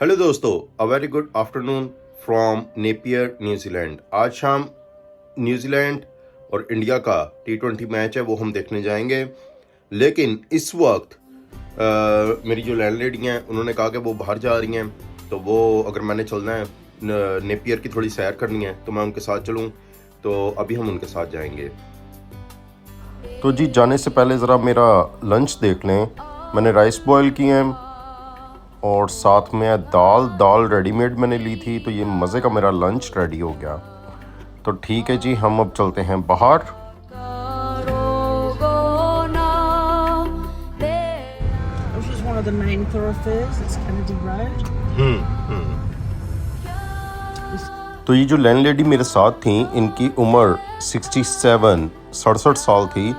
Hello दोस्तों, a very good afternoon from Napier New Zealand. आज शाम न्यूजीलैंड और इंडिया का T20 मैच है, वो हम देखने जाएंगे। लेकिन इस वक्त मेरी जो लैंडलेडी हैं उन्होंने कहा कि वो बाहर जा रही हैं, तो वो अगर मैंने चलना है नेपियर की थोड़ी सैर करनी है तो मैं उनके साथ चलूँ, तो अभी हम उनके साथ जाएंगे। तो जी, जाने से पहले ज़रा मेरा लंच देख लें। मैंने राइस बॉयल किए हैं और साथ में दाल रेडीमेड मैंने ली थी, तो ये मज़े का मेरा लंच रेडी हो गया। तो ठीक है जी, हम अब चलते हैं बाहर। Which is one of the main thoroughfares. It's Kennedy Road. तो ये जो लैंडलेडी मेरे साथ थी, इनकी उम्र 67 साल थी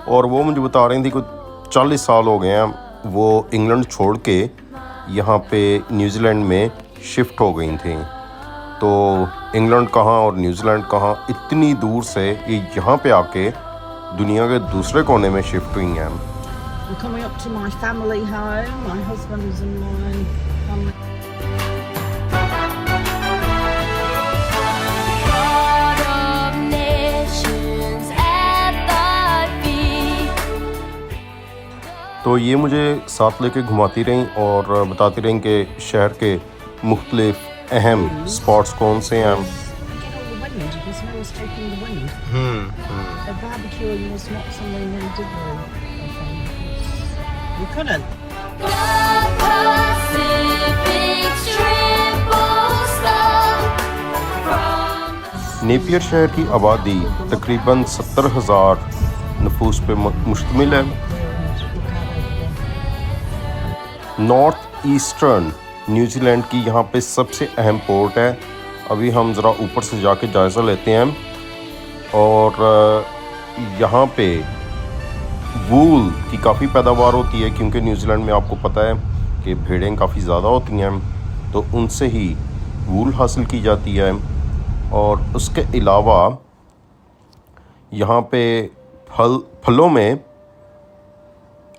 और वो मुझे बता रही थी कुछ 40 साल हो गए हैं वो इंग्लैंड छोड़ के यहाँ पे न्यूजीलैंड में शिफ्ट हो गई थी। तो इंग्लैंड कहाँ और न्यूजीलैंड कहाँ, इतनी दूर से ये यहाँ पे आके दुनिया के दूसरे कोने में शिफ्ट हुई हैं। We're coming up to my family home, my husband's and my family. तो ये मुझे साथ लेके घुमाती रहीं और बताती रहीं कि शहर के मुख्तलिफ अहम स्पॉट्स कौन से हैं। Get all the wind, because no one's taking the wind. So barbecuing was not something we did very often. We couldn't. Napier शहर की आबादी तकरीबन 70,000 नफूस पे मुश्तमिल है। नॉर्थ ईस्टर्न न्यूजीलैंड की यहाँ पे सबसे अहम पोर्ट है। अभी हम ज़रा ऊपर से जाके जायज़ा लेते हैं। और यहाँ पे वूल की काफ़ी पैदावार होती है, क्योंकि न्यूजीलैंड में आपको पता है कि भेड़ें काफ़ी ज़्यादा होती हैं, तो उनसे ही वूल हासिल की जाती है। और उसके अलावा यहाँ पे फलों में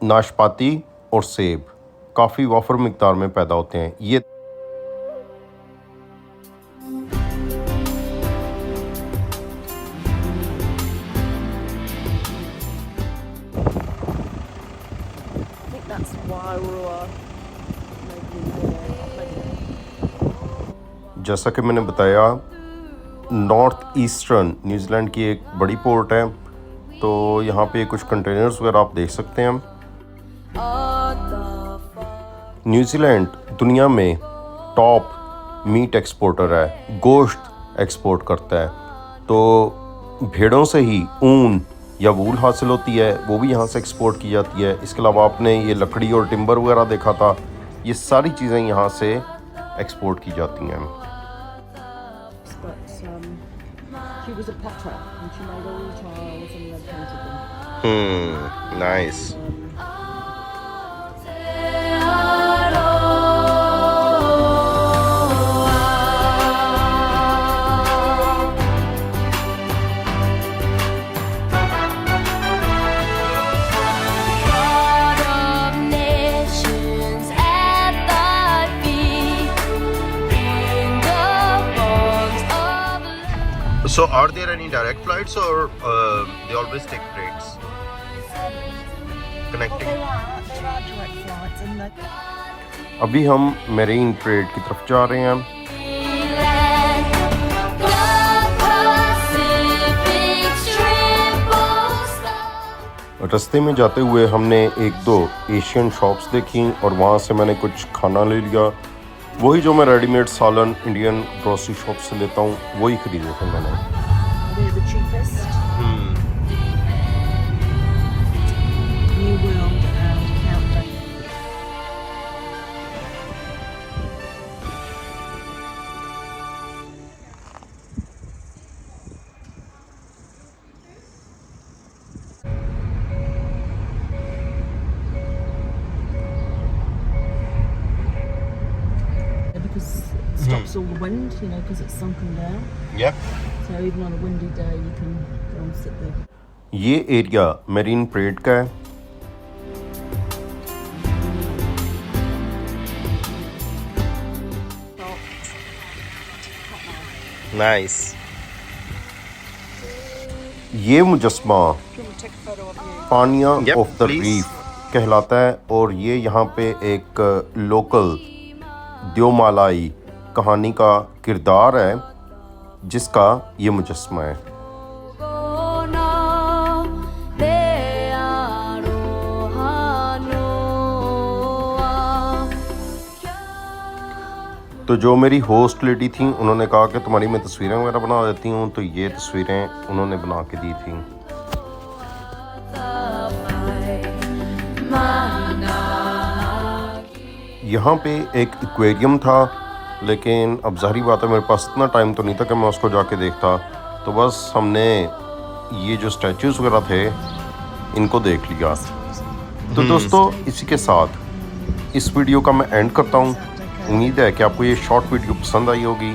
नाशपाती और सेब काफ़ी वाफर मिकदार में पैदा होते हैं। ये I think that's Wairua. जैसा कि मैंने बताया, नॉर्थ ईस्टर्न न्यूजीलैंड की एक बड़ी पोर्ट है। तो यहाँ पे कुछ कंटेनर्स वगैरह आप देख सकते हैं। न्यूजीलैंड दुनिया में टॉप मीट एक्सपोर्टर है, गोश्त एक्सपोर्ट करता है। तो भेड़ों से ही ऊन या वूल हासिल होती है, वो भी यहाँ से एक्सपोर्ट की जाती है। इसके अलावा आपने ये लकड़ी और टिम्बर वगैरह देखा था, ये सारी चीज़ें यहाँ से एक्सपोर्ट की जाती हैं। But she was a potter and she made all the tiles and then painted them. Nice. So are there any direct flights or they always take breaks? Connecting. There are direct flights and they... अभी हम marine parade की तरफ जा रहे हैं। रास्ते में जाते हुए हमने एक दो एशियन शॉप्स देखी और वहाँ से मैंने कुछ खाना ले लिया। वही जो मैं रेडीमेड सालन इंडियन ग्रोसरी शॉप से लेता हूँ, वही खरीदे थे मैंने। They're the cheapest. New World and Countdown. Because it stops all the wind, you know, because it's sunken down. Yeah. So even on a windy day, you can go and sit there. ये area marine parade का है। Nice. ये मुजस्मा Do you want me to take a photo of you? पानिया Yep, of the please. Reef कहलाता है और ये यहाँ पे एक लोकल द्योमालाई कहानी का किरदार है जिसका ये मुजस्मा है। तो जो मेरी होस्ट लेडी थी उन्होंने कहा कि तुम्हारी मैं तस्वीरें वगैरह बना देती हूँ, तो ये तस्वीरें उन्होंने बना के दी थी। यहाँ पे एक एक्वेरियम था, लेकिन अब ज़ाहिरी बात है मेरे पास इतना टाइम तो नहीं था कि मैं उसको जाके देखता, तो बस हमने ये जो स्टैचूज़ वगैरह थे इनको देख लिया। तो दोस्तों इसी के साथ इस वीडियो का मैं एंड करता हूँ। उम्मीद है कि आपको ये शॉर्ट वीडियो पसंद आई होगी।